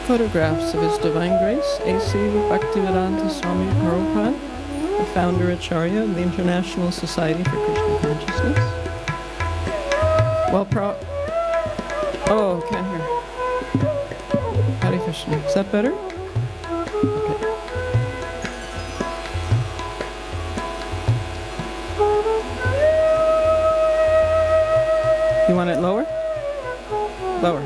photographs of His Divine Grace, A.C. Bhaktivedanta Swami Prabhupada, the founder Acharya of the International Society for Krishna Consciousness. Well, oh, can't hear. Hare Krishna. Is that better? Okay. You want it lower? Lower.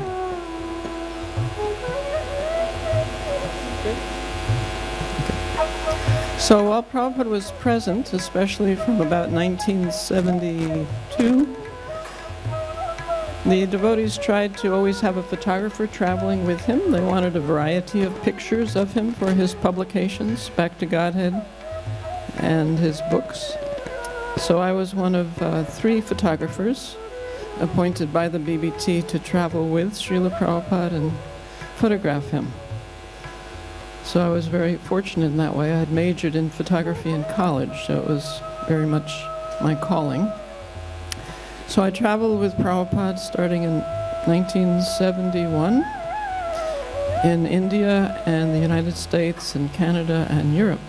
So while Prabhupada was present, especially from about 1972, the devotees tried to always have a photographer traveling with him. They wanted a variety of pictures of him for his publications, Back to Godhead, and his books. So I was one of 3 photographers appointed by the BBT to travel with Srila Prabhupada and photograph him. So I was very fortunate in that way. I had majored in photography in college, so it was very much my calling. So I traveled with Prabhupada starting in 1971 in India and the United States and Canada and Europe.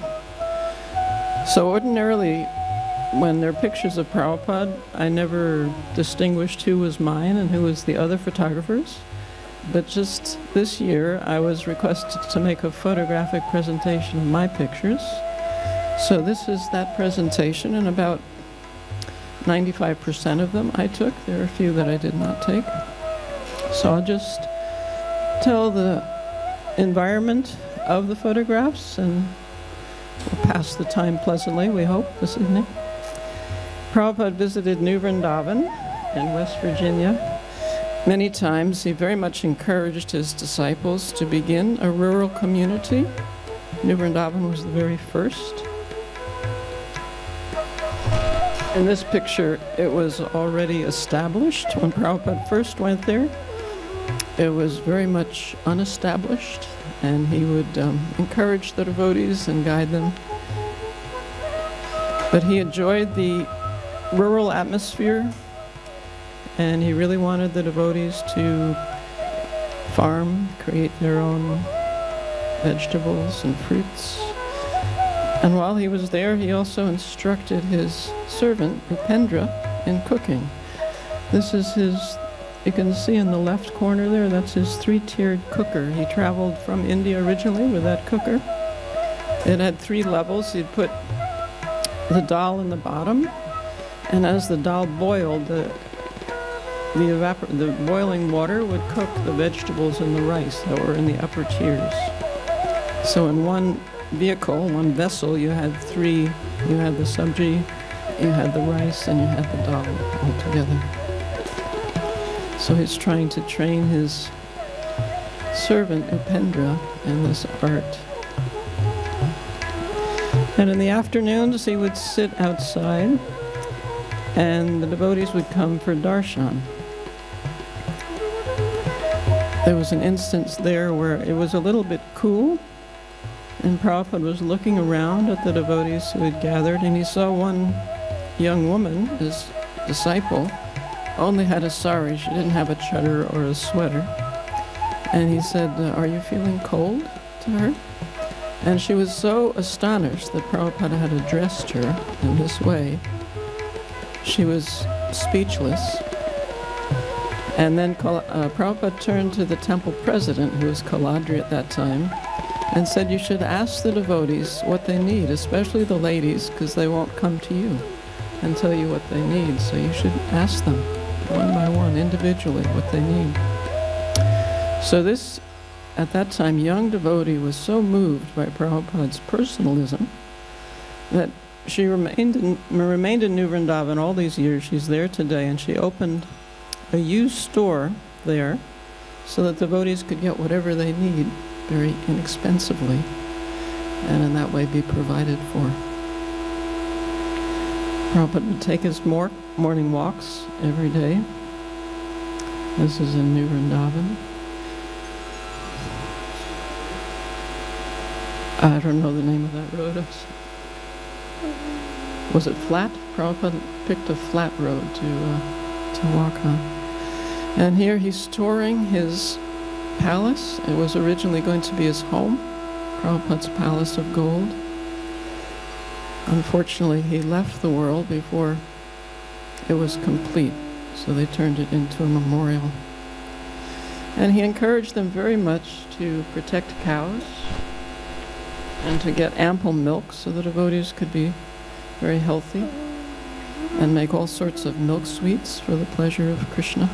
So ordinarily, when there are pictures of Prabhupada, I never distinguished who was mine and who was the other photographers. But just this year, I was requested to make a photographic presentation of my pictures. So this is that presentation, and about 95% of them I took. There are a few that I did not take. So I'll just tell the environment of the photographs, and we'll pass the time pleasantly, we hope, this evening. Prabhupada visited New Vrindavan in West Virginia many times. He very much encouraged his disciples to begin a rural community. New Vrindavan was the very first. In this picture, it was already established. When Prabhupada first went there, it was very much unestablished, and he would encourage the devotees and guide them. But he enjoyed the rural atmosphere, and he really wanted the devotees to farm, create their own vegetables and fruits. And while he was there, he also instructed his servant, Upendra, in cooking. This is his, you can see in the left corner there, that's his 3-tiered cooker. He traveled from India originally with that cooker. It had 3 levels. He'd put the dal in the bottom, and as the dal boiled, the boiling water would cook the vegetables and the rice that were in the upper tiers. So in one vehicle, one vessel, you had 3. You had the sabji, you had the rice, and you had the dal all together. So he's trying to train his servant Upendra in this art. And in the afternoons, he would sit outside, and the devotees would come for darshan. There was an instance there where it was a little bit cool, and Prabhupada was looking around at the devotees who had gathered, and he saw one young woman, his disciple, only had a sari. She didn't have a chadar or a sweater. And he said, "Are you feeling cold?" to her. And she was so astonished that Prabhupada had addressed her in this way. She was speechless. And then Prabhupada turned to the temple president, who was Kaladri at that time, and said, "You should ask the devotees what they need, especially the ladies, because they won't come to you and tell you what they need. So you should ask them one by one, individually, what they need." So this, at that time, young devotee was so moved by Prabhupada's personalism that she remained in New Vrindavan all these years. She's there today, and she opened a used store there so that devotees could get whatever they need very inexpensively, and in that way be provided for. Prabhupada would take his morning walks every day. This is in New Vrindavan. I don't know the name of that road. Was it flat? Prabhupada picked a flat road to walk on. And here he's storing his palace. It was originally going to be his home, Prabhupada's Palace of Gold. Unfortunately, he left the world before it was complete, so they turned it into a memorial. And he encouraged them very much to protect cows and to get ample milk so the devotees could be very healthy and make all sorts of milk sweets for the pleasure of Krishna.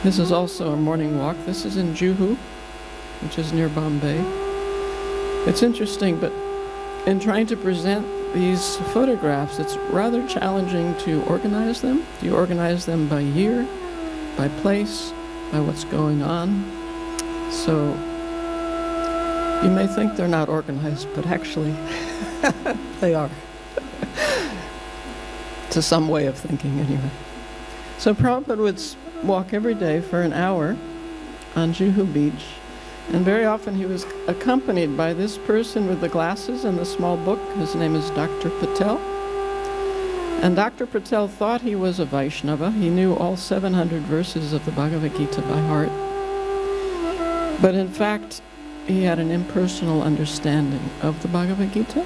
This is also a morning walk. This is in Juhu, which is near Bombay. It's interesting, but in trying to present these photographs, it's rather challenging to organize them. You organize them by year, by place, by what's going on. So you may think they're not organized, but actually they are. To some way of thinking, anyway. So Prabhupada would walk every day for an hour on Juhu Beach, and very often he was accompanied by this person with the glasses and the small book. His name is Dr. Patel. And Dr. Patel thought he was a Vaishnava. He knew all 700 verses of the Bhagavad Gita by heart. But in fact, he had an impersonal understanding of the Bhagavad Gita.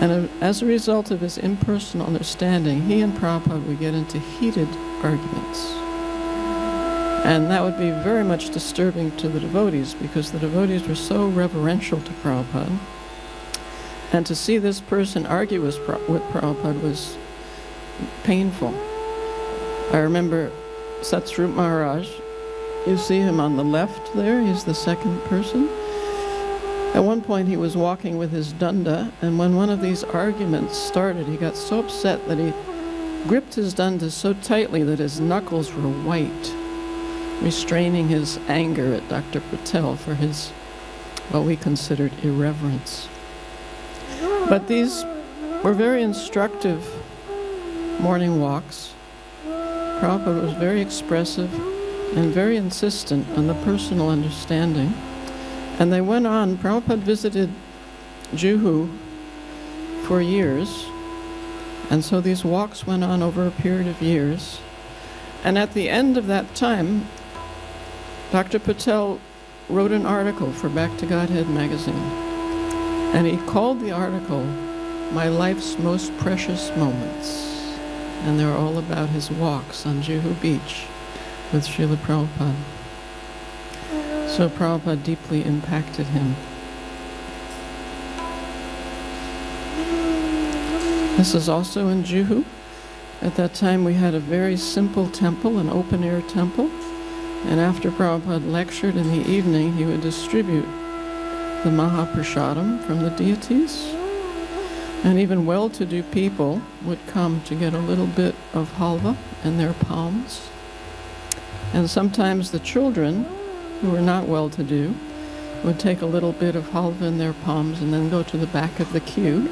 And as a result of his impersonal understanding, he and Prabhupada would get into heated arguments. And that would be very much disturbing to the devotees, because the devotees were so reverential to Prabhupada. And to see this person argue with Prabhupada was painful. I remember Satsrup Maharaj. You see him on the left there. He's the second person. At one point he was walking with his danda, and when one of these arguments started, he got so upset that he gripped his danda so tightly that his knuckles were white, restraining his anger at Dr. Patel for his, what we considered, irreverence. But these were very instructive morning walks. Prabhupada was very expressive and very insistent on the personal understanding. And they went on. Prabhupada visited Juhu for years, and so these walks went on over a period of years. And at the end of that time, Dr. Patel wrote an article for Back to Godhead magazine, and he called the article "My Life's Most Precious Moments," and they were all about his walks on Juhu Beach with Srila Prabhupada. So Prabhupada deeply impacted him. This is also in Juhu. At that time we had a very simple temple, an open-air temple, and after Prabhupada lectured in the evening, he would distribute the Mahaprasadam from the deities, and even well-to-do people would come to get a little bit of halva in their palms. And sometimes the children, who were not well-to-do, would take a little bit of halva in their palms and then go to the back of the queue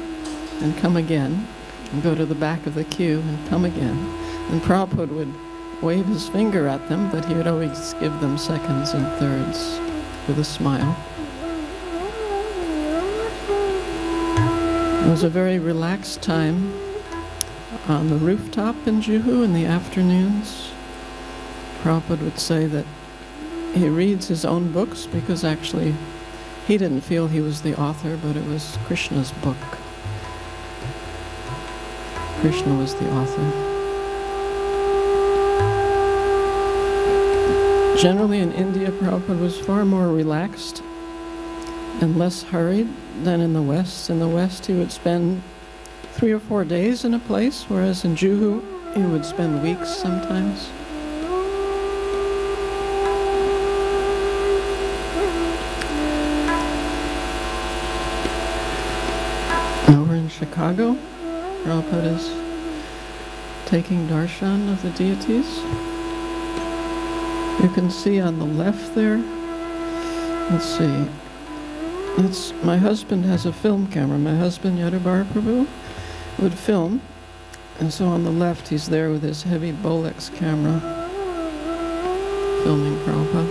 and come again, and go to the back of the queue and come again. And Prabhupada would wave his finger at them, but he would always give them seconds and thirds with a smile. It was a very relaxed time on the rooftop in Juhu in the afternoons. Prabhupada would say that he reads his own books because actually he didn't feel he was the author, but it was Krishna's book. Krishna was the author. Generally in India, Prabhupada was far more relaxed and less hurried than in the West. In the West, he would spend 3 or 4 days in a place, whereas in Juhu, he would spend weeks sometimes. Over in Chicago, Prabhupada is taking darshan of the deities. You can see on the left there, let's see, my husband has a film camera. My husband, Yadubara Prabhu, would film, and so on the left he's there with his heavy Bolex camera filming Prabhupada.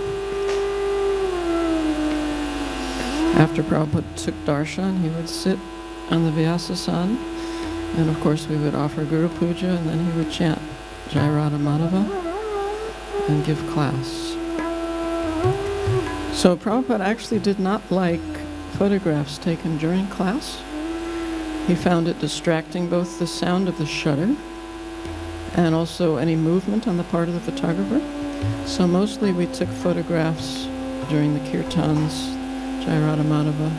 After Prabhupada took darshan, he would sit on the Vyasasana, and of course we would offer Guru Puja, and then he would chant Jai Radha Madhava and give class. So Prabhupada actually did not like photographs taken during class. He found it distracting, both the sound of the shutter and also any movement on the part of the photographer. So mostly we took photographs during the kirtans, Jairada Madhava,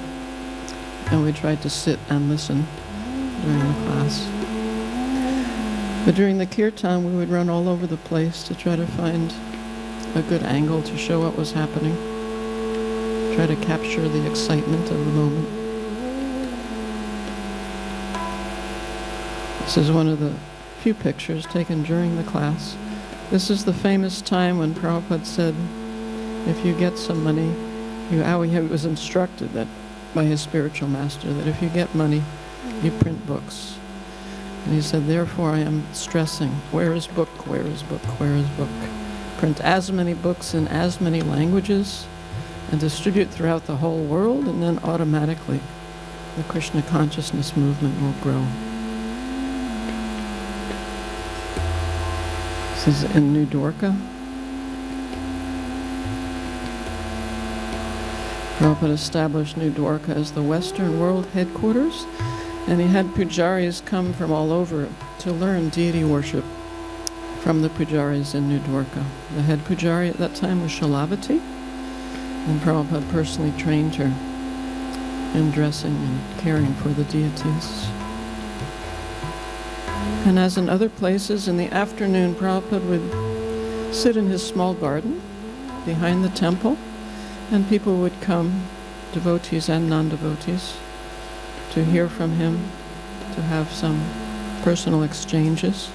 and we tried to sit and listen during the class. But during the kirtan, we would run all over the place to try to find a good angle to show what was happening, try to capture the excitement of the moment. This is one of the few pictures taken during the class. This is the famous time when Prabhupada said, if you get some money, he was instructed that by his spiritual master that if you get money, you print books. And he said, therefore I am stressing, where is book, where is book, where is book? Print as many books in as many languages and distribute throughout the whole world, and then automatically the Krishna consciousness movement will grow. This is in New Dwarka. Prabhupada established New Dwarka as the Western world headquarters, and he had pujaris come from all over to learn deity worship from the pujaris in New Dwarka. The head pujari at that time was Shalavati, and Prabhupada personally trained her in dressing and caring for the deities. And as in other places, in the afternoon, Prabhupada would sit in his small garden behind the temple, and people would come, devotees and non-devotees, to hear from him, to have some personal exchanges.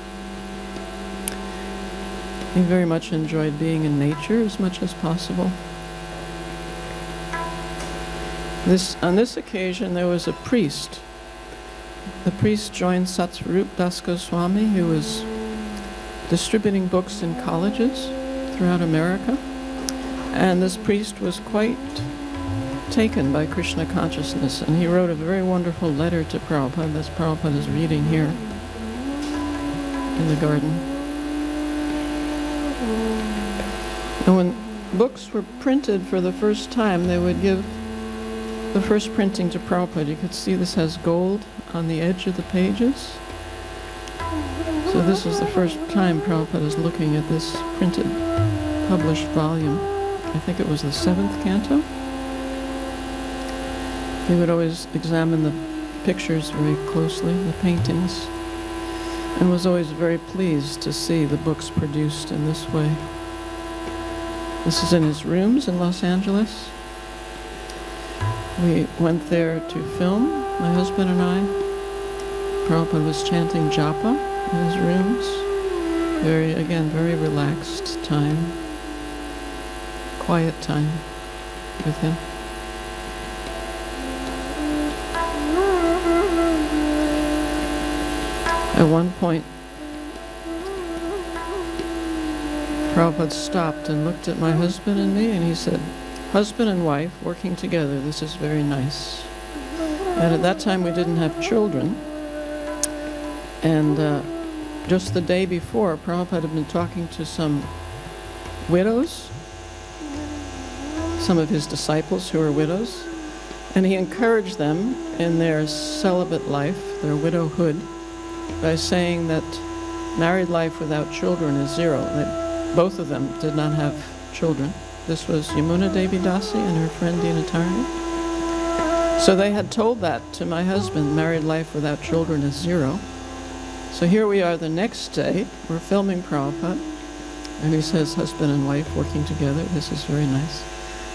He very much enjoyed being in nature as much as possible. On this occasion, there was a priest. The priest joined Satsvarup Das Goswami, who was distributing books in colleges throughout America. And this priest was quite taken by Krishna consciousness, and he wrote a very wonderful letter to Prabhupada, that Prabhupada is reading here in the garden. And when books were printed for the first time, they would give the first printing to Prabhupada. You could see this has gold on the edge of the pages. So this is the first time Prabhupada is looking at this printed, published volume. I think it was the 7th canto. He would always examine the pictures very closely, the paintings, and was always very pleased to see the books produced in this way. This is in his rooms in Los Angeles. We went there to film, my husband and I. Prabhupada was chanting japa in his rooms. Very relaxed time, quiet time with him. At one point, Prabhupada stopped and looked at my husband and me, and he said, husband and wife working together, this is very nice. And at that time we didn't have children, and just the day before, Prabhupada had been talking to some widows, some of his disciples who are widows, and he encouraged them in their celibate life, their widowhood, by saying that married life without children is zero, that both of them did not have children. This was Yamuna Devi Dasi and her friend Dinatarni. So they had told that to my husband, married life without children is zero. So here we are the next day, we're filming Prabhupada, and he says, husband and wife working together, this is very nice.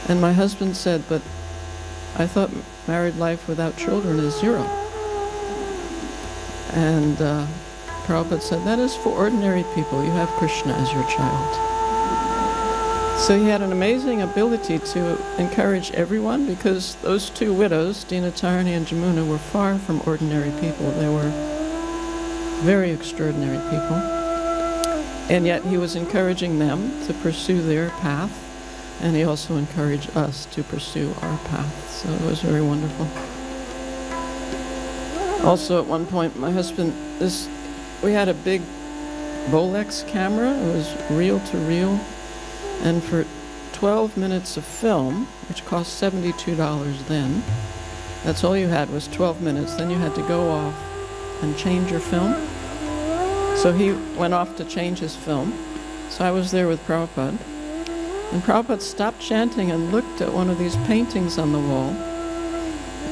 And my husband said, but I thought married life without children is zero. And Prabhupada said, that is for ordinary people. You have Krishna as your child. So he had an amazing ability to encourage everyone, because those two widows, Dinatarni and Jamuna, were far from ordinary people. They were very extraordinary people. And yet he was encouraging them to pursue their path, and he also encouraged us to pursue our path. So it was very wonderful. Also at one point, my husband, we had a big Bolex camera. It was reel to reel. And for 12 minutes of film, which cost $72 then. That's all you had was 12 minutes. Then you had to go off and change your film. So he went off to change his film. So I was there with Prabhupada. And Prabhupada stopped chanting and looked at one of these paintings on the wall.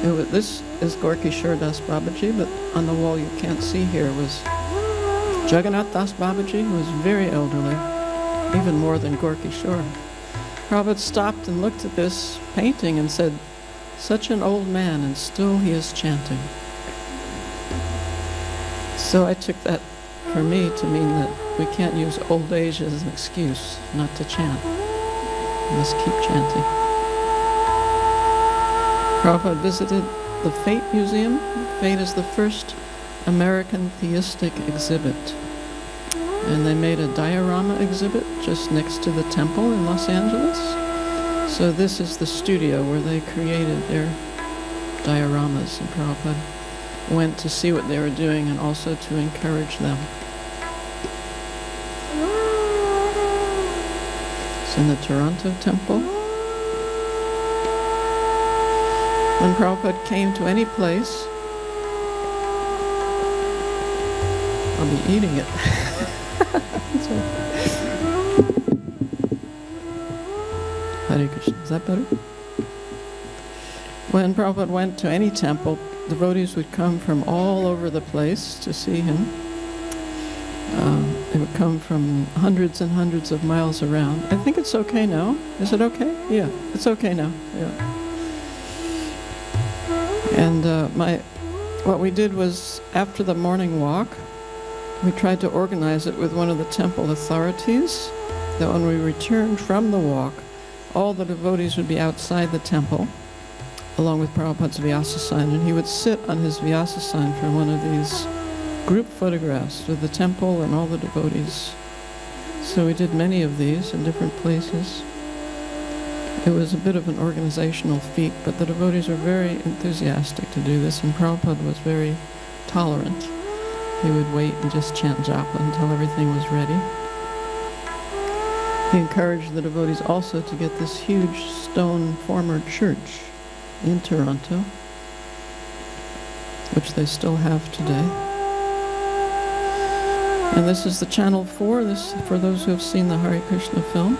This is Gorky Das Babaji, but on the wall you can't see here was Jagannath Das Babaji, who was very elderly, even more than Gorky Shore. Prabhupada stopped and looked at this painting and said, "Such an old man, and still he is chanting." So I took that for me to mean that we can't use old age as an excuse not to chant. We must keep chanting. Prabhupada visited the Fate Museum. Fate is the first American theistic exhibit. And they made a diorama exhibit just next to the temple in Los Angeles. So this is the studio where they created their dioramas, and Prabhupada went to see what they were doing and also to encourage them. It's in the Toronto temple. When Prabhupada came to any place, I'll be eating it. Hare Krishna. Is that better? When Prabhupada went to any temple, devotees would come from all over the place to see him. They would come from hundreds and hundreds of miles around. I think it's okay now. Is it okay? Yeah, it's okay now. Yeah. And what we did was, after the morning walk, we tried to organize it with one of the temple authorities, that when we returned from the walk, all the devotees would be outside the temple, along with Prabhupada's Vyasa sign, and he would sit on his Vyasa sign for one of these group photographs with the temple and all the devotees. So we did many of these in different places. It was a bit of an organizational feat, but the devotees were very enthusiastic to do this, and Prabhupada was very tolerant. He would wait and just chant japa until everything was ready. He encouraged the devotees also to get this huge stone former church in Toronto, which they still have today. And this is the Channel 4, this for those who have seen the Hare Krishna film.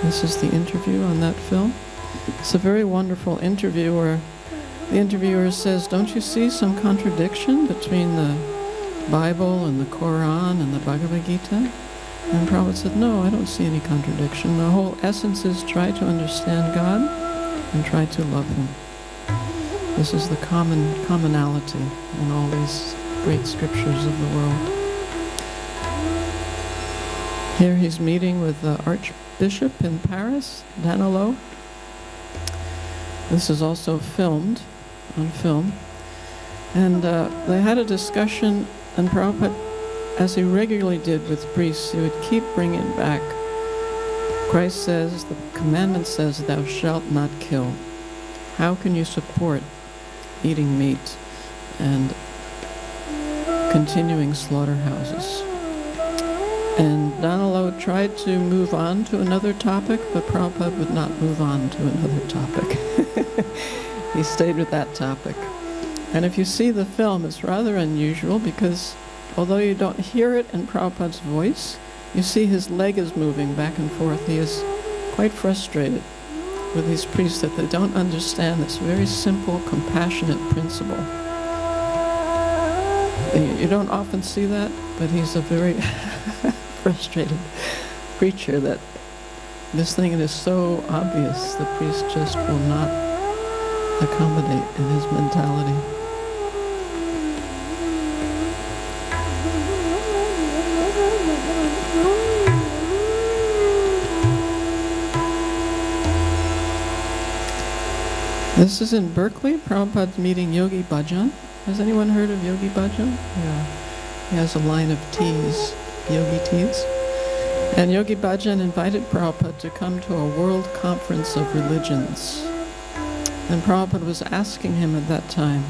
This is the interview on that film. It's a very wonderful interview where the interviewer says, "Don't you see some contradiction between the Bible and the Quran and the Bhagavad Gita?" And Prabhupada said, "No, I don't see any contradiction. The whole essence is try to understand God and try to love Him." This is the commonality in all these great scriptures of the world. Here he's meeting with the Archbishop in Paris, Danilo. This is also filmed, on film. And they had a discussion, and Prabhupada, as he regularly did with priests, he would keep bringing it back. Christ says, the commandment says, "Thou shalt not kill." How can you support eating meat and continuing slaughterhouses? And Danilo tried to move on to another topic, but Prabhupada would not move on to another topic. He stayed with that topic. And if you see the film, it's rather unusual because although you don't hear it in Prabhupada's voice, you see his leg is moving back and forth. He is quite frustrated with these priests that they don't understand this very simple, compassionate principle. You don't often see that, but he's a very frustrated preacher that this thing is so obvious, the priest just will not accommodate in his mentality. This is in Berkeley. Prabhupada's meeting Yogi Bhajan. Has anyone heard of Yogi Bhajan? Yeah. He has a line of teas, yogi teas. And Yogi Bhajan invited Prabhupada to come to a world conference of religions. And Prabhupada was asking him at that time,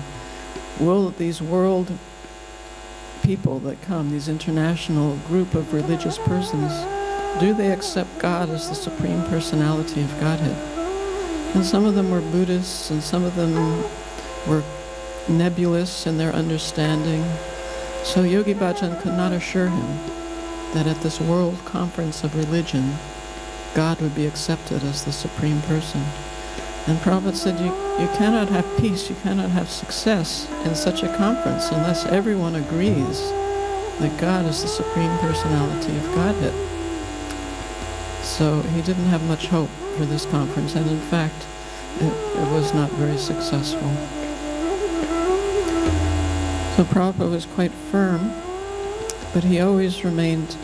will these world people that come, these international group of religious persons, do they accept God as the Supreme Personality of Godhead? And some of them were Buddhists, and some of them were nebulous in their understanding. So Yogi Bhajan could not assure him that at this World Conference of Religion, God would be accepted as the Supreme Person. And Prabhupada said, you cannot have peace, you cannot have success in such a conference unless everyone agrees that God is the Supreme Personality of Godhead. So he didn't have much hope for this conference, and in fact, it was not very successful. So Prabhupada was quite firm, but he always remained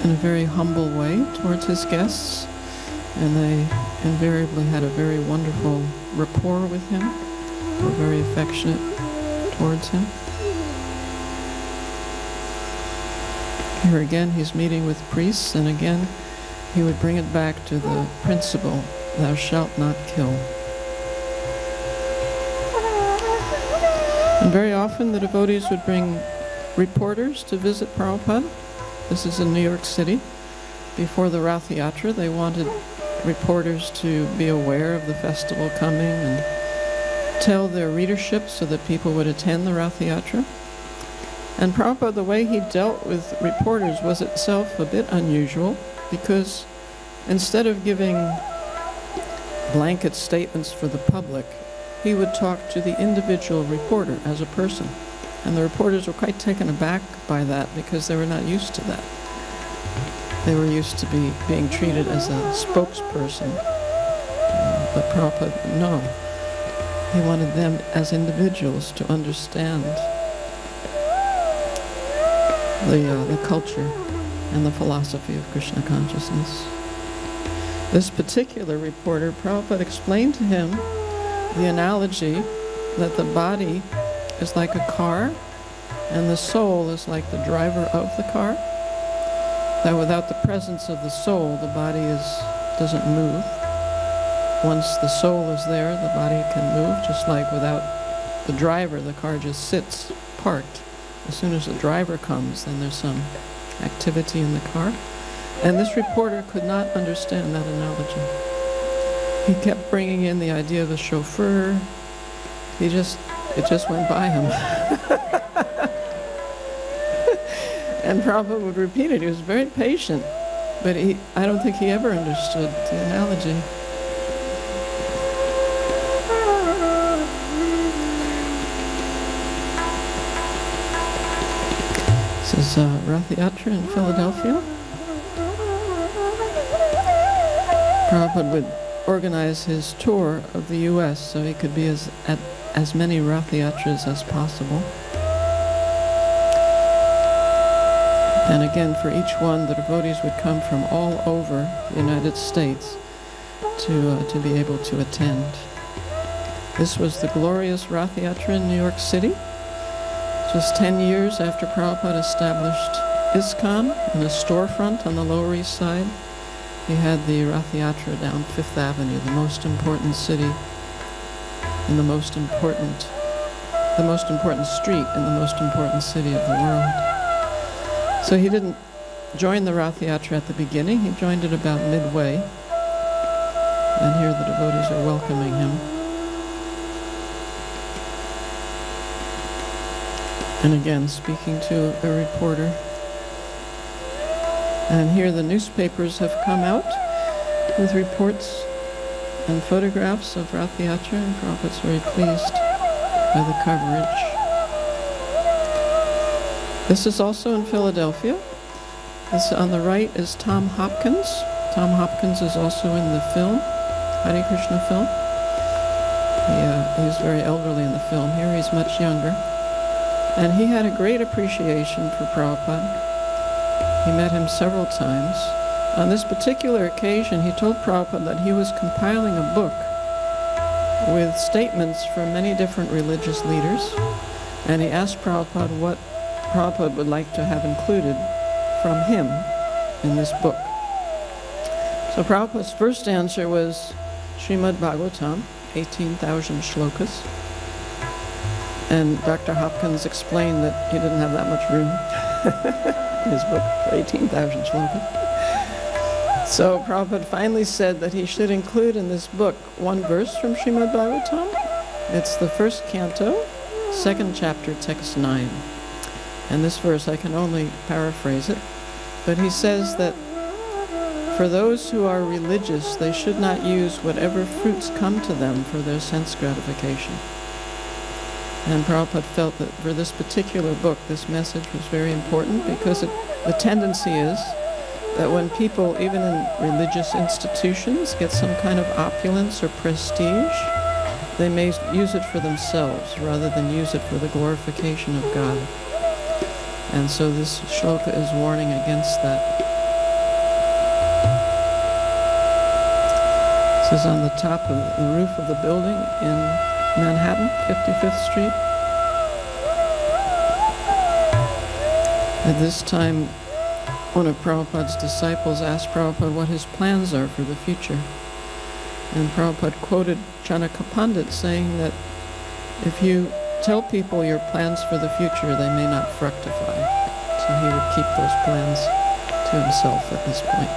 in a very humble way towards his guests, and they invariably had a very wonderful rapport with him, were very affectionate towards him. Here again, he's meeting with priests, and again, he would bring it back to the principle, thou shalt not kill. And very often the devotees would bring reporters to visit Prabhupada. This is in New York City. Before the Rath Yatra, they wanted reporters to be aware of the festival coming and tell their readership so that people would attend the Rath Yatra. And Prabhupada, the way he dealt with reporters was itself a bit unusual, because instead of giving blanket statements for the public, he would talk to the individual reporter as a person. And the reporters were quite taken aback by that, because they were not used to that. They were used to being treated as a spokesperson. But Prabhupada, no. He wanted them as individuals to understand the culture and the philosophy of Krishna consciousness. This particular reporter, Prabhupada explained to him the analogy that the body is like a car and the soul is like the driver of the car. That without the presence of the soul, the body doesn't move. Once the soul is there, the body can move, just like without the driver, the car just sits parked. As soon as the driver comes, then there's some activity in the car. And this reporter could not understand that analogy. He kept bringing in the idea of a chauffeur. It just went by him. And Prabhupada would repeat it. He was very patient, but I don't think he ever understood the analogy. This is Rath Yatra in Philadelphia. Prabhupada would organize his tour of the U.S. so he could be at as many Rath Yatras as possible. And again, for each one, the devotees would come from all over the United States to be able to attend. This was the glorious Rath Yatra in New York City. Just 10 years after Prabhupada established ISKCON in a storefront on the Lower East Side, he had the Rath Yatra down Fifth Avenue, the most important city in the most important street in the most important city of the world. So he didn't join the Rath Yatra at the beginning, he joined it about midway. And here the devotees are welcoming him. And again, speaking to a reporter. And here the newspapers have come out with reports and photographs of Rath Yatra, and Prabhupada's very pleased by the coverage. This is also in Philadelphia. This on the right is Tom Hopkins. Tom Hopkins is also in the film, Hare Krishna film. He's very elderly in the film. Here he's much younger. And he had a great appreciation for Prabhupada. He met him several times. On this particular occasion, he told Prabhupada that he was compiling a book with statements from many different religious leaders, and he asked Prabhupada what Prabhupada would like to have included from him in this book. So Prabhupada's first answer was Srimad Bhagavatam, 18,000 shlokas. And Dr. Hopkins explained that he didn't have that much room. his book, 18,000 slokas. So Prabhupada finally said that he should include in this book one verse from Srimad Bhagavatam. It's the first canto, second chapter, text 9. And this verse, I can only paraphrase it, but he says that for those who are religious, they should not use whatever fruits come to them for their sense gratification. And Prabhupada felt that for this particular book, this message was very important because the tendency is that when people, even in religious institutions, get some kind of opulence or prestige, they may use it for themselves rather than use it for the glorification of God. And so this shloka is warning against that. This is on the top of the roof of the building in Manhattan, 55th Street. At this time, one of Prabhupada's disciples asked Prabhupada what his plans are for the future. And Prabhupada quoted Chanaka Pandit saying that if you tell people your plans for the future, they may not fructify. So he would keep those plans to himself at this point.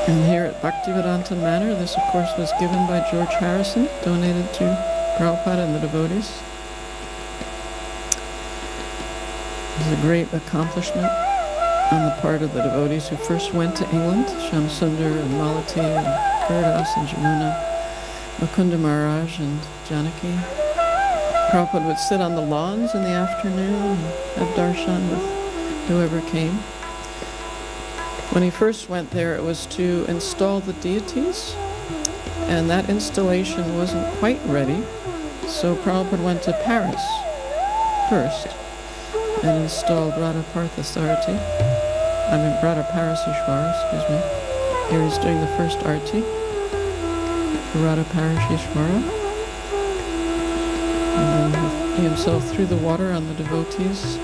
And here at Bhaktivedanta Manor, this of course was given by George Harrison, donated to Prabhupada and the devotees. It was a great accomplishment on the part of the devotees who first went to England, Shamsundar and Malati and Gurdas and Jamuna, Mukunda Maharaj and Janaki. Prabhupada would sit on the lawns in the afternoon and have darshan with whoever came. When he first went there, it was to install the deities, and that installation wasn't quite ready, so Prabhupada went to Paris first and installed Radha Parthasarthi. Radha Parasishvara, excuse me. Here he's doing the first arti for Radha Parasishvara. And then he himself threw the water on the devotees.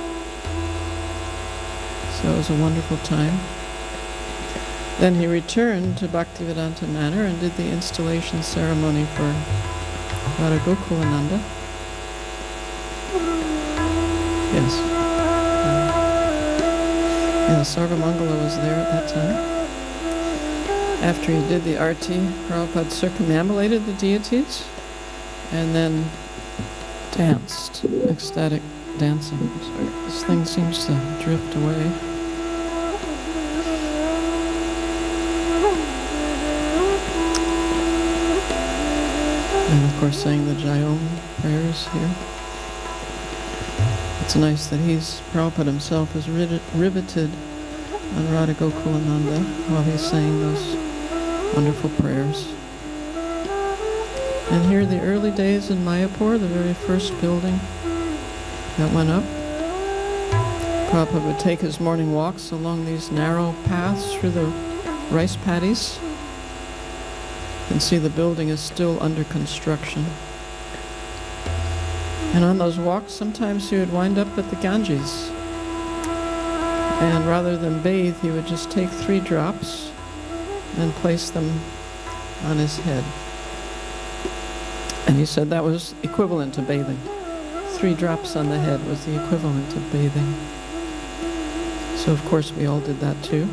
So it was a wonderful time. Then he returned to Bhaktivedanta Manor and did the installation ceremony for Radha Gokulananda. Yes. Sarvamangala was there at that time. After he did the arti, Prabhupada circumambulated the deities and then danced, ecstatic dancing. Sorry, this thing seems to drift away. And of course saying the Jayom prayers here. It's nice that Prabhupada himself is riveted on Radha Gokulananda while he's saying those wonderful prayers. And here the early days in Mayapur, the very first building that went up. Prabhupada would take his morning walks along these narrow paths through the rice paddies. You can see the building is still under construction. And on those walks, sometimes he would wind up at the Ganges. And rather than bathe, he would just take 3 drops and place them on his head. And he said that was equivalent to bathing. 3 drops on the head was the equivalent of bathing. So of course we all did that too.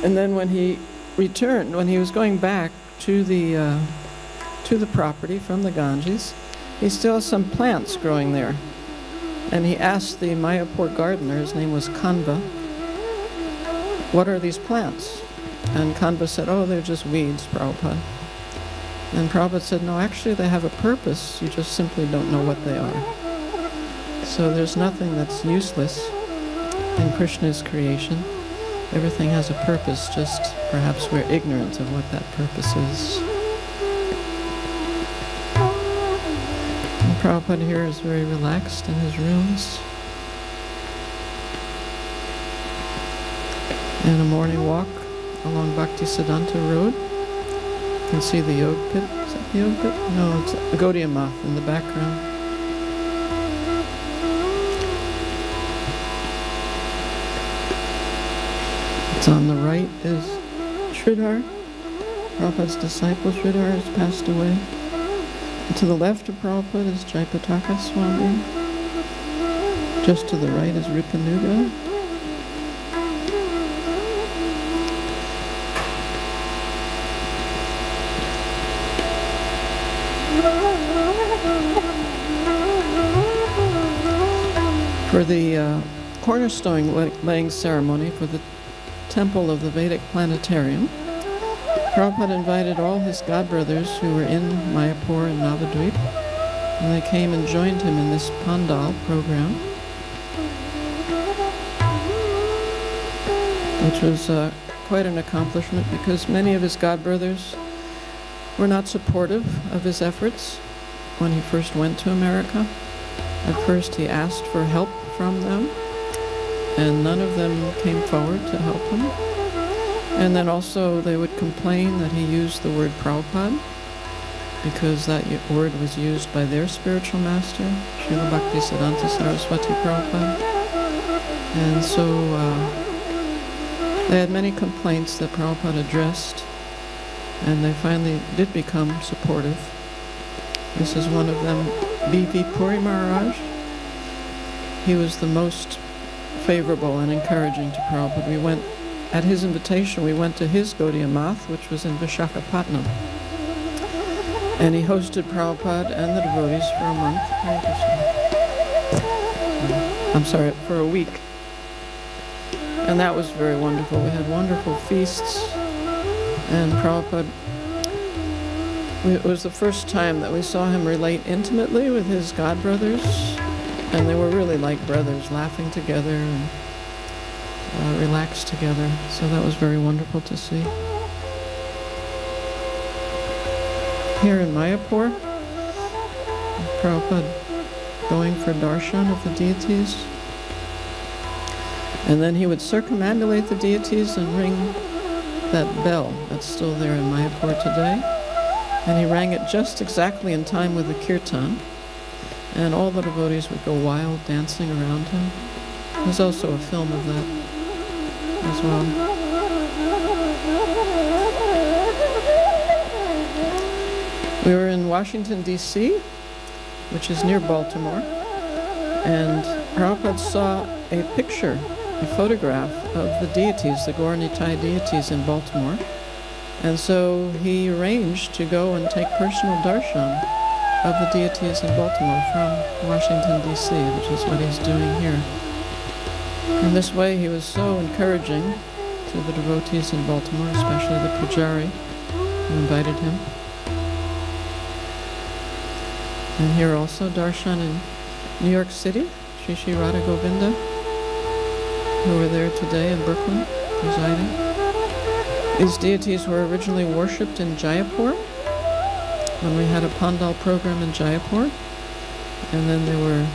And then when he returned, when he was going back to the property from the Ganges, he still has some plants growing there. And he asked the Mayapur gardener, his name was Kanva, what are these plants? And Kanva said, oh, they're just weeds, Prabhupada. And Prabhupada said, no, actually they have a purpose, you just simply don't know what they are. So there's nothing that's useless in Krishna's creation. Everything has a purpose, just perhaps we're ignorant of what that purpose is. Prabhupada here is very relaxed in his rooms. And a morning walk along Bhaktisiddhanta Road. You can see the Yog Pit. Is that the Yog Pit? No, it's the Gaudiya Math in the background. It's on the right is Sridhar. Prabhupada's disciple Sridhar has passed away. To the left of Prabhupada is Jayapataka Swami. Just to the right is Rupanuga. For the cornerstone laying ceremony for the temple of the Vedic planetarium, Prabhupada invited all his godbrothers who were in Mayapur and Navadvip, and they came and joined him in this pandal program, which was quite an accomplishment because many of his godbrothers were not supportive of his efforts when he first went to America. At first he asked for help from them, and none of them came forward to help him. And then also they would complain that he used the word Prabhupada, because that word was used by their spiritual master, Srila Bhaktisiddhanta Saraswati Prabhupada. And so they had many complaints that Prabhupada addressed, and they finally did become supportive. This is one of them, B.V. Puri Maharaj. He was the most favorable and encouraging to Prabhupada. We went, at his invitation, we went to his Gaudiya Math, which was in Visakha. And he hosted Prabhupada and the devotees for a month. I'm sorry, for a week. And that was very wonderful. We had wonderful feasts. And Prabhupada, it was the first time that we saw him relate intimately with his godbrothers. And they were really like brothers, laughing together and relaxed together. So that was very wonderful to see. Here in Mayapur, Prabhupada going for darshan of the deities. And then he would circumambulate the deities and ring that bell that's still there in Mayapur today. And he rang it just exactly in time with the kirtan. And all the devotees would go wild, dancing around him. There's also a film of that as well. We were in Washington, D.C., which is near Baltimore, and Prabhupada saw a picture, a photograph of the deities, the Gaur Nitai deities in Baltimore, and so he arranged to go and take personal darshan of the deities in Baltimore from Washington, D.C., which is what he's doing here. In this way, he was so encouraging to the devotees in Baltimore, especially the pujari who invited him. And here also, darshan in New York City, Sri Sri Radha Govinda, who were there today in Brooklyn, residing. These deities were originally worshipped in Jaipur, when we had a pandal program in Jaipur, and then they were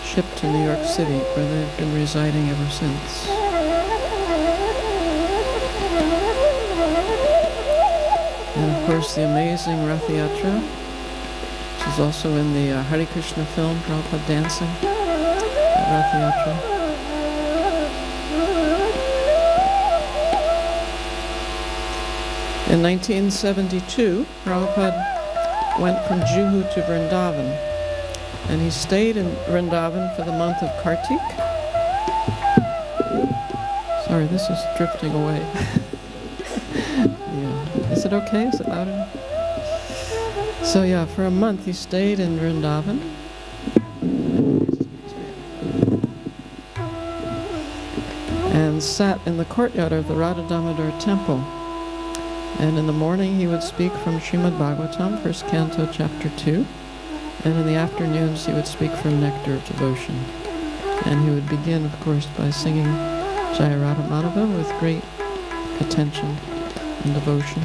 shipped to New York City, where they've been residing ever since. And of course the amazing Rath Yatra, which is also in the Hare Krishna film, Prabhupada dancing at Rath Yatra. In 1972, Prabhupada went from Juhu to Vrindavan, and he stayed in Vrindavan for the month of Kartik. Sorry, this is drifting away. Yeah. Is it okay? Is it loud enough? So yeah, for a month he stayed in Vrindavan. And sat in the courtyard of the Radha Damodar temple. And in the morning he would speak from Srimad Bhagavatam, first canto, chapter 2. And in the afternoons he would speak from Nectar of Devotion. And he would begin, of course, by singing Jaya Radha Madhava with great attention and devotion.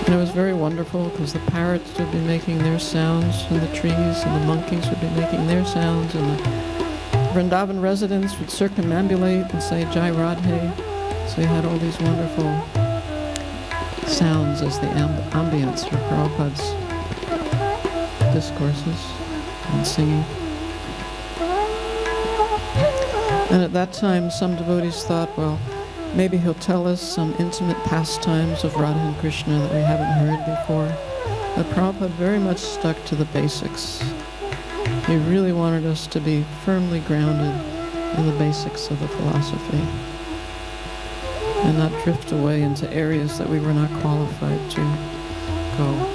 And it was very wonderful because the parrots would be making their sounds in the trees, and the monkeys would be making their sounds, and the Vrindavan residents would circumambulate and say Jai Radhe. So you had all these wonderful sounds as the ambience for Prabhupada's discourses and singing. And at that time some devotees thought, well, maybe he'll tell us some intimate pastimes of Radha and Krishna that we haven't heard before. But Prabhupada very much stuck to the basics. He really wanted us to be firmly grounded in the basics of the philosophy and not drift away into areas that we were not qualified to go.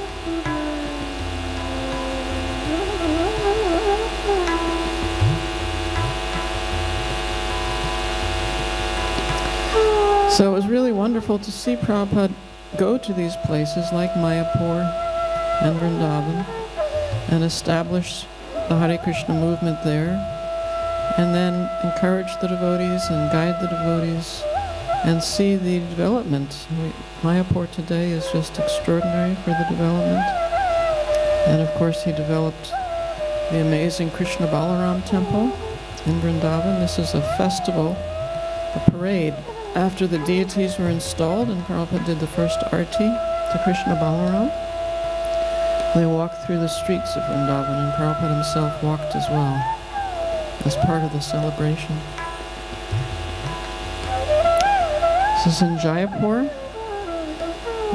So it was really wonderful to see Prabhupada go to these places like Mayapur and Vrindavan and establish the Hare Krishna movement there, and then encourage the devotees and guide the devotees and see the development. Mayapur today is just extraordinary for the development. And of course he developed the amazing Krishna Balaram temple in Vrindavan. This is a festival, a parade, after the deities were installed, and Prabhupada did the first arti to Krishna Balaram. They walked through the streets of Vrindavan, and Prabhupada himself walked as well, as part of the celebration. This is in Jaipur.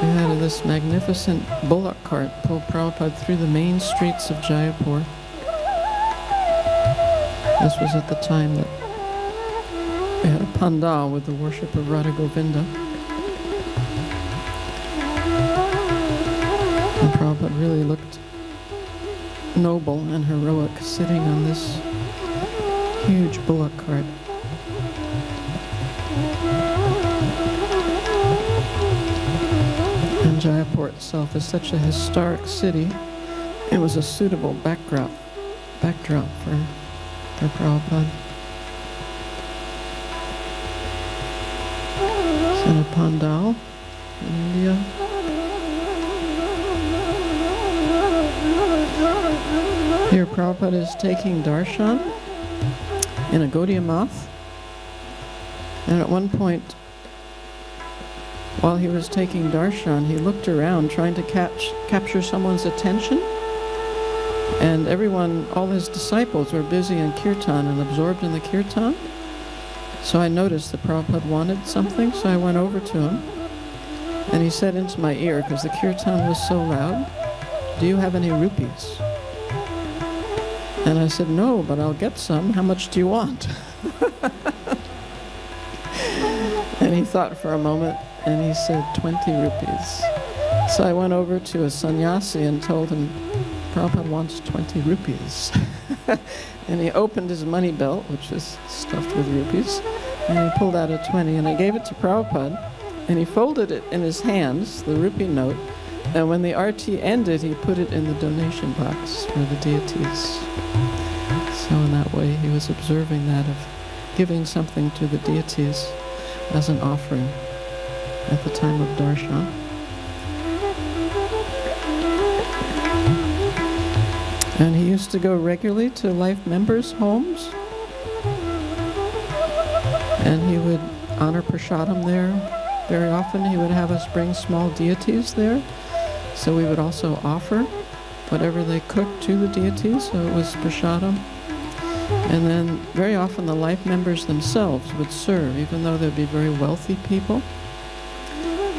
We had this magnificent bullock cart pull Prabhupada through the main streets of Jaipur. This was at the time that we had a pandal with the worship of Radha Govinda. And Prabhupada really looked noble and heroic sitting on this huge bullock cart. And Jaipur itself is such a historic city, it was a suitable backdrop for Prabhupada. In a pandal in India. Here Prabhupada is taking darshan in a Gaudiya Math, and at one point while he was taking darshan he looked around trying to capture someone's attention, and everyone, all his disciples, were busy in kirtan and absorbed in the kirtan. So I noticed that Prabhupada wanted something, so I went over to him, and he said into my ear, because the kirtan was so loud, "Do you have any rupees?" And I said, "No, but I'll get some. How much do you want?" And he thought for a moment, and he said 20 rupees. So I went over to a sannyasi and told him, "Prabhupada wants 20 rupees." And he opened his money belt, which was stuffed with rupees, and he pulled out a 20, and I gave it to Prabhupada, and he folded it in his hands, the rupee note, and when the arti ended, he put it in the donation box for the deities. So in that way, he was observing that of giving something to the deities as an offering at the time of darshan. And he used to go regularly to life members' homes, and he would honor prasadam there. Very often he would have us bring small deities there, so we would also offer whatever they cooked to the deities, so it was prasadam. And then very often the life members themselves would serve, even though they'd be very wealthy people.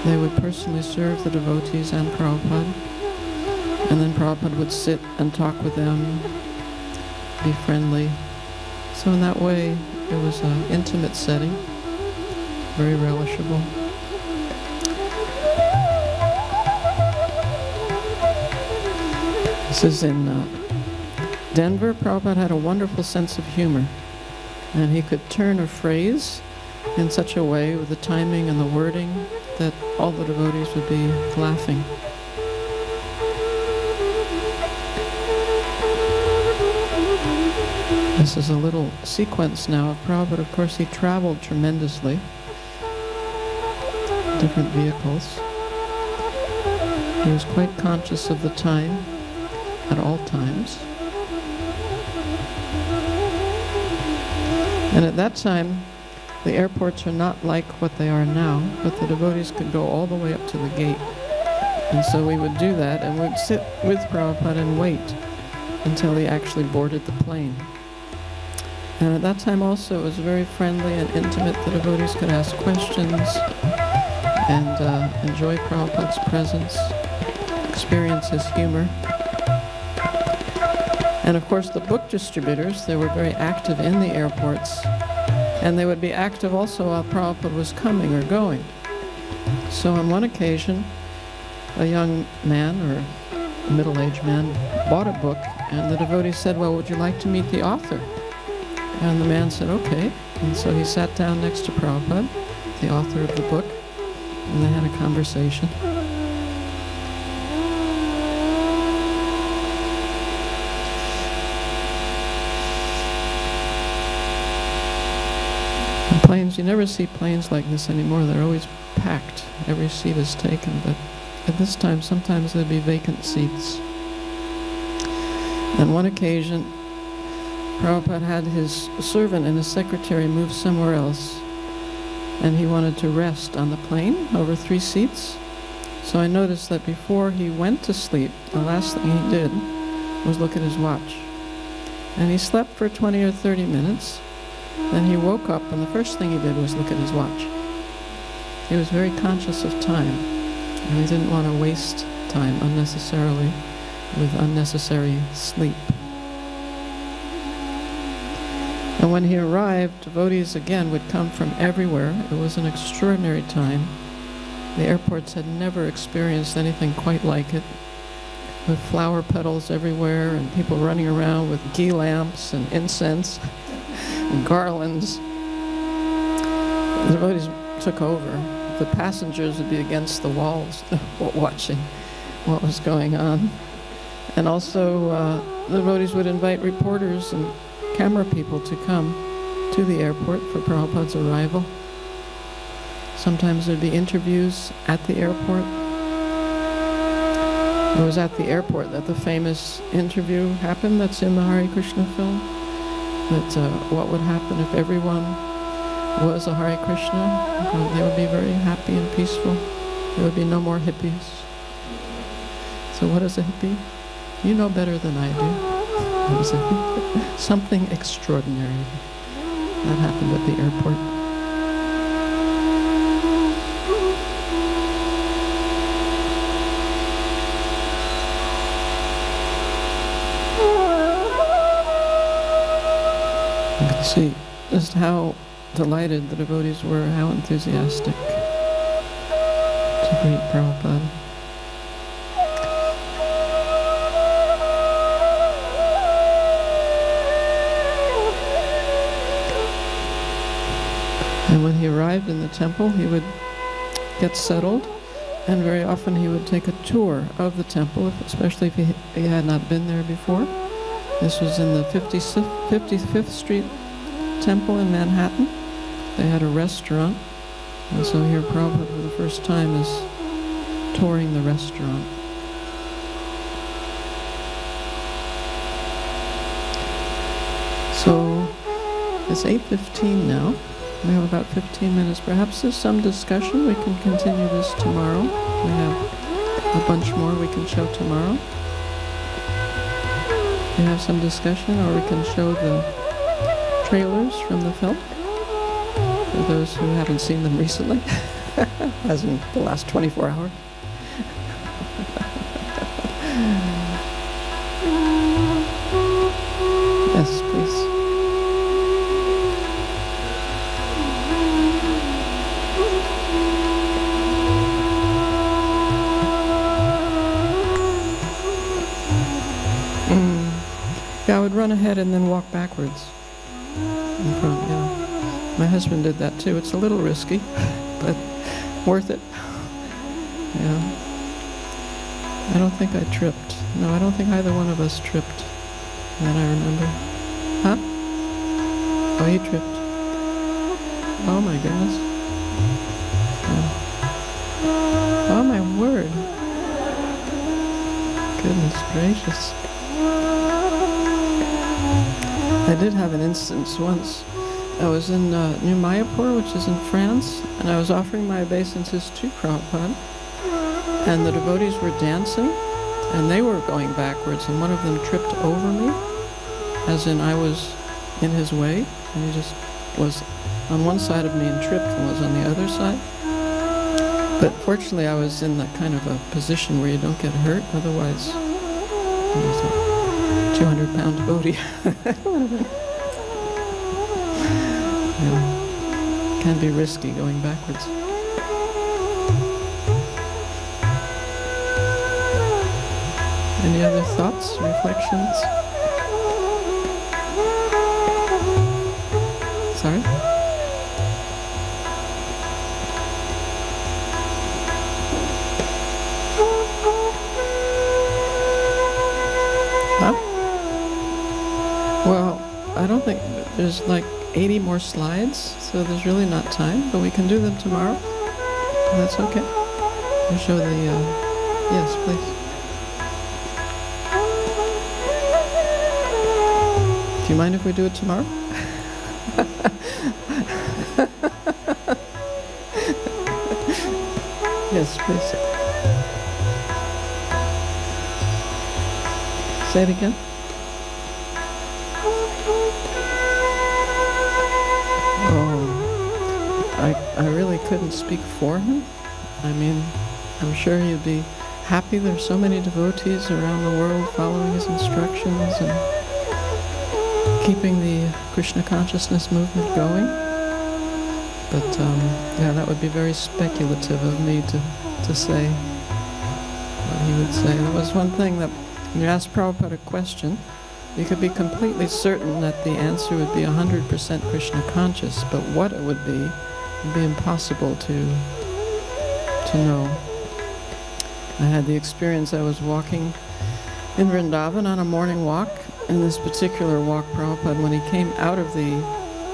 They would personally serve the devotees and Prabhupada. And then Prabhupada would sit and talk with them, be friendly. So in that way, it was an intimate setting, very relishable. This is in Denver. Prabhupada had a wonderful sense of humor, and he could turn a phrase in such a way with the timing and the wording that all the devotees would be laughing. This is a little sequence now of Prabhupada. Of course, he traveled tremendously, different vehicles. He was quite conscious of the time at all times. And at that time, the airports are not like what they are now, but the devotees could go all the way up to the gate. And so we would do that, and we'd sit with Prabhupada and wait until he actually boarded the plane. And at that time also it was very friendly and intimate. The devotees could ask questions and enjoy Prabhupada's presence, experience his humor. And of course, the book distributors, they were very active in the airports, and they would be active also while Prabhupada was coming or going. So on one occasion, a young man or a middle-aged man bought a book, and the devotee said, "Well, would you like to meet the author?" And the man said, "Okay." And so he sat down next to Prabhupada, the author of the book, and they had a conversation. And planes, you never see planes like this anymore. They're always packed. Every seat is taken, but at this time, sometimes there'd be vacant seats. On one occasion, Prabhupada had his servant and his secretary move somewhere else, and he wanted to rest on the plane over 3 seats. So I noticed that before he went to sleep, the last thing he did was look at his watch. And he slept for 20 or 30 minutes. Then he woke up, and the first thing he did was look at his watch. He was very conscious of time, and he didn't want to waste time unnecessarily with unnecessary sleep. And when he arrived, devotees again would come from everywhere. It was an extraordinary time. The airports had never experienced anything quite like it, with flower petals everywhere and people running around with ghee lamps and incense and garlands. The devotees took over. The passengers would be against the walls watching what was going on. And also the devotees would invite reporters and camera people to come to the airport for Prabhupada's arrival. Sometimes there'd be interviews at the airport. It was at the airport that the famous interview happened that's in the Hare Krishna film. That what would happen if everyone was a Hare Krishna? They would be very happy and peaceful. There would be no more hippies. So what is a hippie? You know better than I do. It was something extraordinary that happened at the airport. You can see just how delighted the devotees were, how enthusiastic to greet Prabhupada. And when he arrived in the temple, he would get settled, and very often he would take a tour of the temple, especially if he had not been there before. This was in the 55th Street Temple in Manhattan. They had a restaurant, and so here Prabhupada for the first time is touring the restaurant. So it's 8:15 now. We have about 15 minutes. Perhaps there's some discussion. We can continue this tomorrow. We have a bunch more we can show tomorrow. We have some discussion, or we can show the trailers from the film for those who haven't seen them recently, as in the last 24 hours. Yes, please. Yeah, I would run ahead and then walk backwards in front, yeah. My husband did that too. It's a little risky, but worth it. Yeah. I don't think I tripped. No, I don't think either one of us tripped that I remember. Huh? Oh, he tripped. Oh my goodness. Yeah. Oh my word. Goodness gracious. I did have an instance once. I was in New Mayapur, which is in France, and I was offering my obeisances to Prabhupada, and the devotees were dancing, and they were going backwards, and one of them tripped over me, as in I was in his way, and he just was on one side of me and tripped and was on the other side. But fortunately I was in that kind of a position where you don't get hurt, otherwise he was a 200-pound devotee. Yeah. Can be risky going backwards. Any other thoughts, reflections? Sorry? Huh? Well, I don't think there's like 80 more slides, so there's really not time, but we can do them tomorrow. That's okay. We'll show the, yes, please. Do you mind if we do it tomorrow? Yes, please. Say it again. I really couldn't speak for him. I mean, I'm sure he'd be happy there's so many devotees around the world following his instructions and keeping the Krishna consciousness movement going. But yeah, that would be very speculative of me to say what he would say. That was one thing that when you asked Prabhupada a question, you could be completely certain that the answer would be 100% Krishna conscious, but what it would be impossible to know. I had the experience, I was walking in Vrindavan on a morning walk. In this particular walk, Prabhupada, when he came out of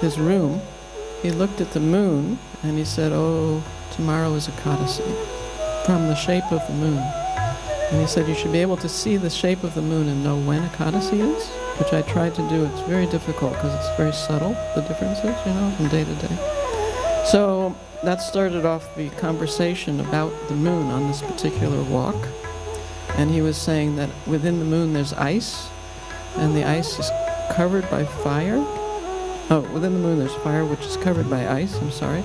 his room, he looked at the moon and he said, "Oh, tomorrow is Ekadasi," from the shape of the moon. And he said, you should be able to see the shape of the moon and know when Ekadasi is, which I tried to do. It's very difficult because it's very subtle, the differences, you know, from day to day. So that started off the conversation about the moon on this particular walk. And he was saying that within the moon there's ice, and the ice is covered by fire. Oh, within the moon there's fire which is covered by ice, I'm sorry.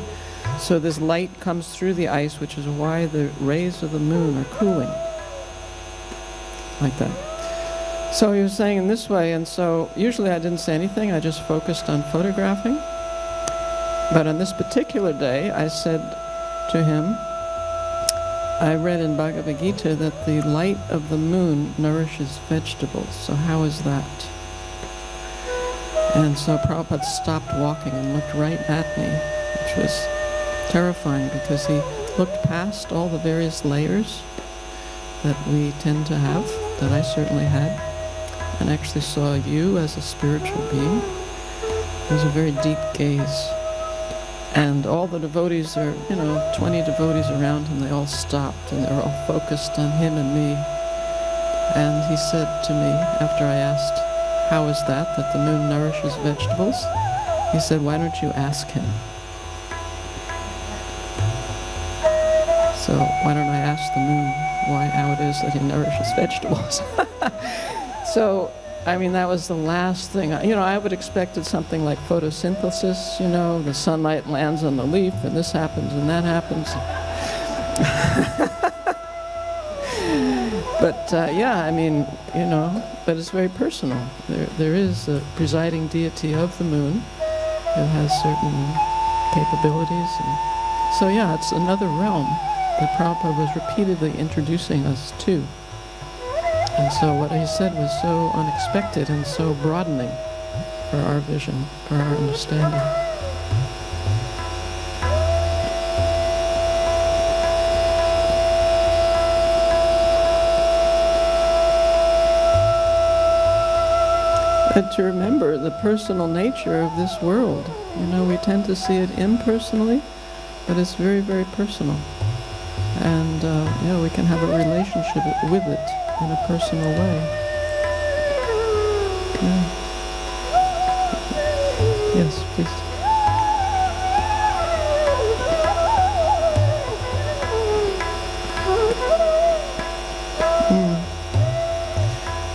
So this light comes through the ice, which is why the rays of the moon are cooling. Like that. So he was saying in this way, and so usually I didn't say anything, I just focused on photographing. But on this particular day, I said to him, I read in Bhagavad Gita that the light of the moon nourishes vegetables, so how is that? And so Prabhupada stopped walking and looked right at me, which was terrifying because he looked past all the various layers that we tend to have, that I certainly had, and actually saw you as a spiritual being. It was a very deep gaze. And all the devotees, there are, 20 devotees around him, they all stopped and they were all focused on him and me. And he said to me, after I asked, how is that the moon nourishes vegetables? He said, why don't you ask him? So why don't I ask the moon how it is that he nourishes vegetables? So, I mean, that was the last thing. I would expected something like photosynthesis, the sunlight lands on the leaf and this happens and that happens. But yeah, I mean, but it's very personal. There is a presiding deity of the moon who has certain capabilities. And so yeah, it's another realm that Prabhupada was repeatedly introducing us to. And so what he said was so unexpected and so broadening for our vision, for our understanding. And to remember the personal nature of this world. We tend to see it impersonally, but it's very, very personal. And, we can have a relationship with it in a personal way. Yeah. Yes, please.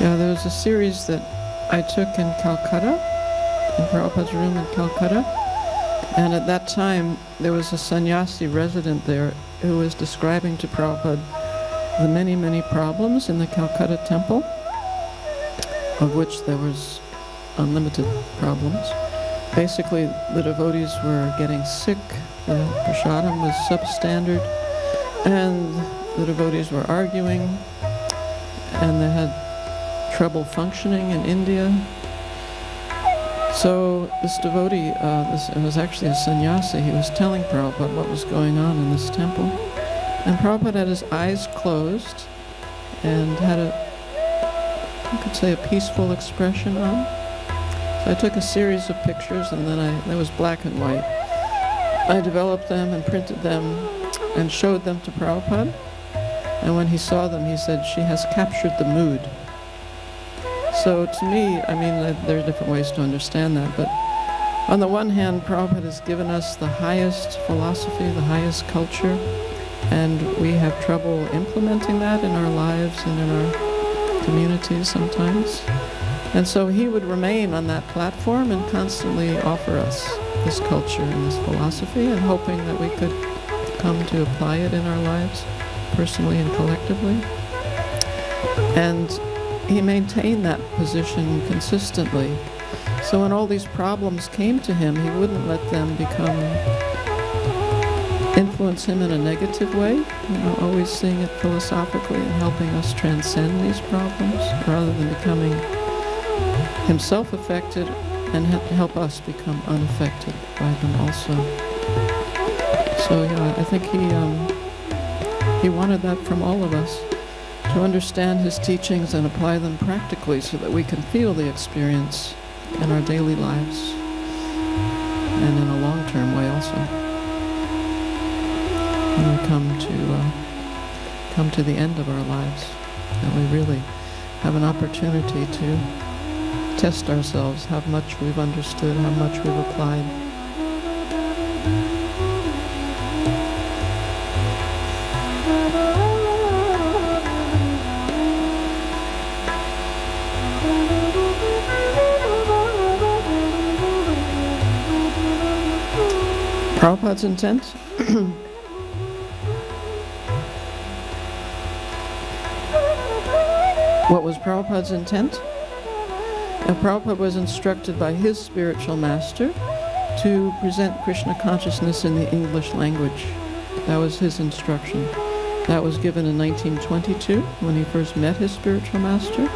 Yeah, there was a series that I took in Calcutta, in Prabhupada's room in Calcutta, and at that time there was a sannyasi resident there who was describing to Prabhupada the many, many problems in the Calcutta temple, of which there was unlimited problems. Basically, the devotees were getting sick, the prasadam was substandard, and the devotees were arguing, and they had trouble functioning in India. So this devotee, it was actually a sannyasi, he was telling Prabhupada what was going on in this temple. And Prabhupada had his eyes closed and had you could say, a peaceful expression on. So I took a series of pictures, and then that was black and white. I developed them and printed them and showed them to Prabhupada. And when he saw them, he said, "She has captured the mood." So to me, I mean, there are different ways to understand that, but on the one hand, Prabhupada has given us the highest philosophy, the highest culture, and we have trouble implementing that in our lives and in our communities sometimes. And so he would remain on that platform and constantly offer us this culture and this philosophy, and hoping that we could come to apply it in our lives, personally and collectively. And he maintained that position consistently. So when all these problems came to him, he wouldn't let them influence him in a negative way, always seeing it philosophically and helping us transcend these problems, rather than becoming himself affected and help us become unaffected by them also. So yeah, I think he wanted that from all of us, to understand his teachings and apply them practically so that we can feel the experience in our daily lives and in a long-term way also. When we come to the end of our lives, and we really have an opportunity to test ourselves, how much we've understood, how much we've applied. Prabhupada's intent? What was Prabhupada's intent? Prabhupada was instructed by his spiritual master to present Krishna consciousness in the English language. That was his instruction. That was given in 1922 when he first met his spiritual master.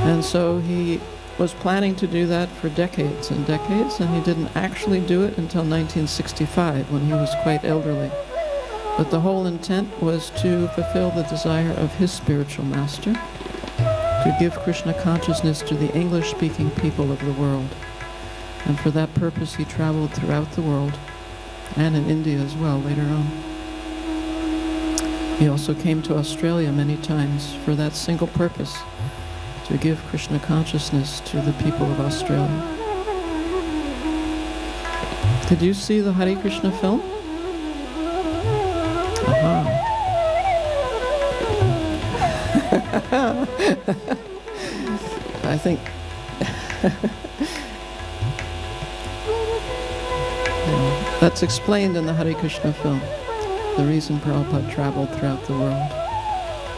And so he was planning to do that for decades and decades, and he didn't actually do it until 1965 when he was quite elderly. But the whole intent was to fulfill the desire of his spiritual master, to give Krishna consciousness to the English-speaking people of the world. And for that purpose he traveled throughout the world, and in India as well later on. He also came to Australia many times for that single purpose, to give Krishna consciousness to the people of Australia. Did you see the Hare Krishna film? I think that's explained in the Hare Krishna film, the reason Prabhupada traveled throughout the world.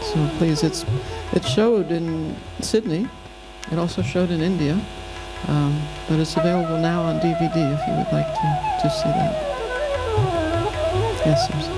So please, it showed in Sydney, it also showed in India, but it's available now on DVD if you would like to see that. Yes, Susan.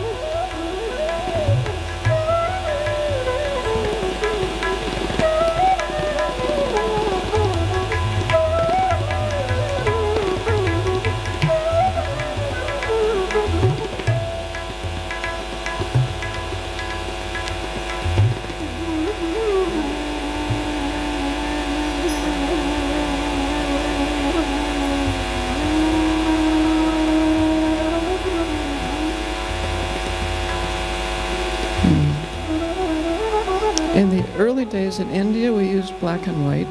In the early days in India, we used black and white,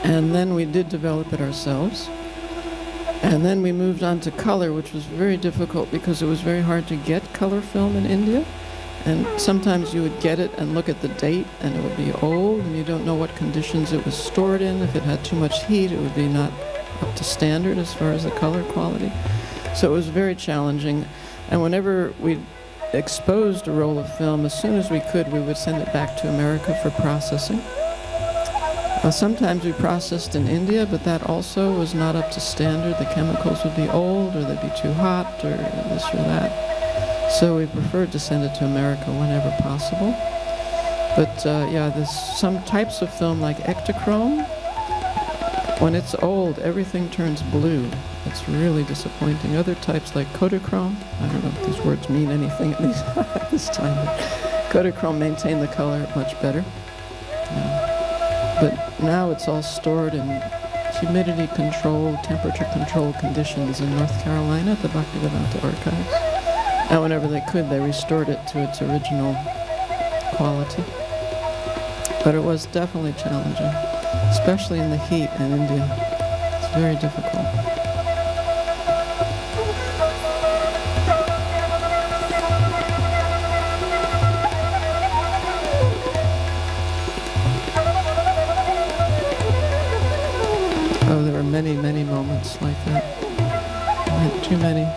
and then we did develop it ourselves. And then we moved on to color, which was very difficult because it was very hard to get color film in India. And sometimes you would get it and look at the date, and it would be old, and you don't know what conditions it was stored in. If it had too much heat, it would be not up to standard as far as the color quality. So it was very challenging. And whenever we exposed a roll of film, as soon as we could, we would send it back to America for processing. Sometimes we processed in India, but that also was not up to standard. The chemicals would be old, or they'd be too hot, or this or that. So we preferred to send it to America whenever possible. But yeah, there's some types of film like Ektachrome. When it's old, everything turns blue. It's really disappointing. Other types like Kodachrome, I don't know if these words mean anything at this time, but Kodachrome maintain the color much better. But now it's all stored in humidity controlled, temperature controlled conditions in North Carolina at the Bhaktivedanta Archives. And whenever they could, they restored it to its original quality. But it was definitely challenging, especially in the heat in India. It's very difficult. Oh, there were many, many moments like that. Too many.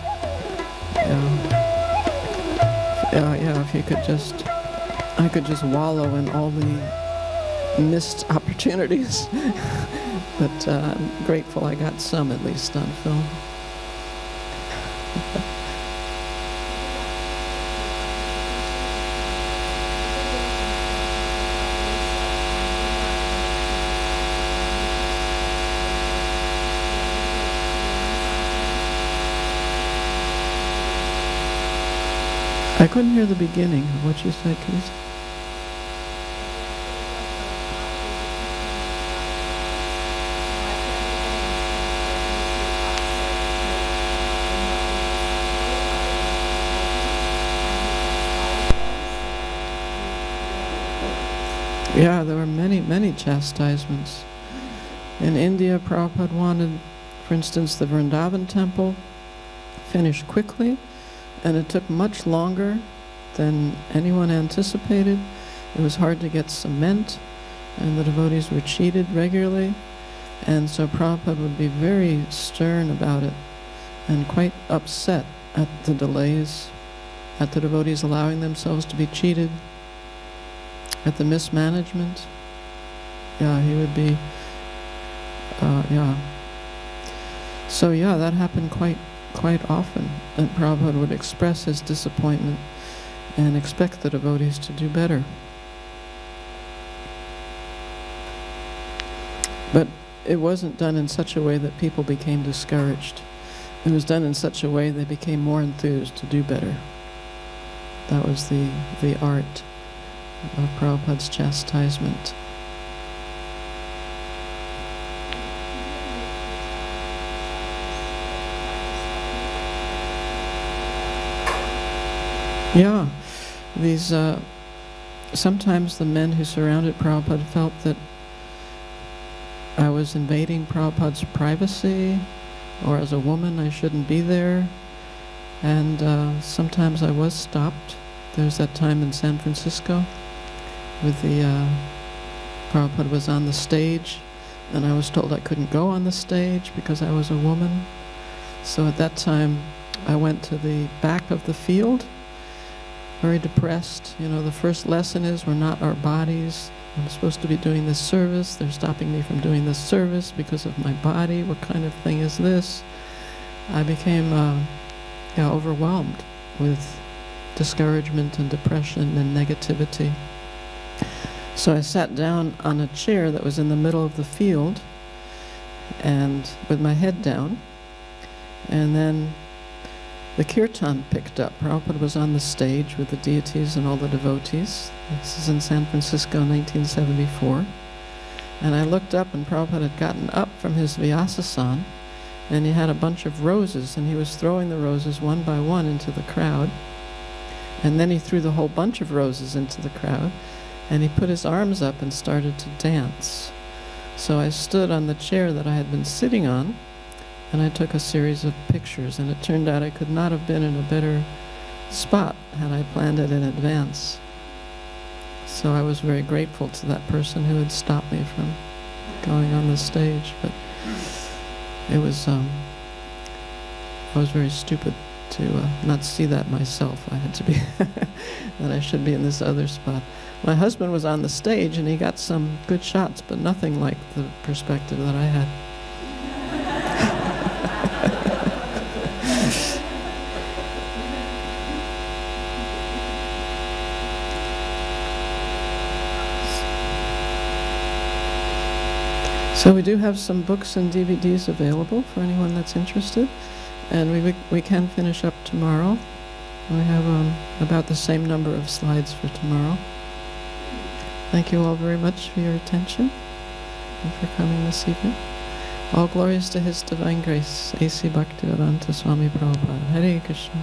Yeah, if you could just, I could just wallow in all the missed opportunities. But I'm grateful I got some, at least, on film. I couldn't hear the beginning of what you said, Keith. Yeah, there were many, many chastisements. In India, Prabhupada wanted, for instance, the Vrindavan temple finished quickly, and it took much longer than anyone anticipated. It was hard to get cement, and the devotees were cheated regularly. And so Prabhupada would be very stern about it and quite upset at the delays, at the devotees allowing themselves to be cheated, at the mismanagement. Yeah, he would be, yeah. So yeah, that happened quite often, and Prabhupada would express his disappointment and expect the devotees to do better. But it wasn't done in such a way that people became discouraged. It was done in such a way they became more enthused to do better. That was the art of Prabhupada's chastisement. Yeah, these, sometimes the men who surrounded Prabhupada felt that I was invading Prabhupada's privacy, or as a woman I shouldn't be there, and sometimes I was stopped. There's that time in San Francisco with the, Prabhupada was on the stage, and I was told I couldn't go on the stage because I was a woman. So at that time I went to the back of the field, very depressed. You know, the first lesson is we're not our bodies. I'm supposed to be doing this service. They're stopping me from doing this service because of my body. What kind of thing is this? I became yeah, overwhelmed with discouragement and depression and negativity. So I sat down on a chair that was in the middle of the field, and with my head down, and then the kirtan picked up. Prabhupada was on the stage with the deities and all the devotees. This is in San Francisco, 1974. And I looked up, and Prabhupada had gotten up from his Vyasasana, and he had a bunch of roses, and he was throwing the roses one by one into the crowd. And then he threw the whole bunch of roses into the crowd, and he put his arms up and started to dance. So I stood on the chair that I had been sitting on, and I took a series of pictures, and it turned out I could not have been in a better spot had I planned it in advance. So I was very grateful to that person who had stopped me from going on the stage. But it was, I was very stupid to not see that myself. I had to be, that I should be in this other spot. My husband was on the stage and he got some good shots, but nothing like the perspective that I had. So we do have some books and DVDs available for anyone that's interested, and we can finish up tomorrow. We have about the same number of slides for tomorrow. Thank you all very much for your attention and for coming this evening. All glories to His Divine Grace, A.C. Bhaktivedanta Swami Prabhupada. Hare Krishna.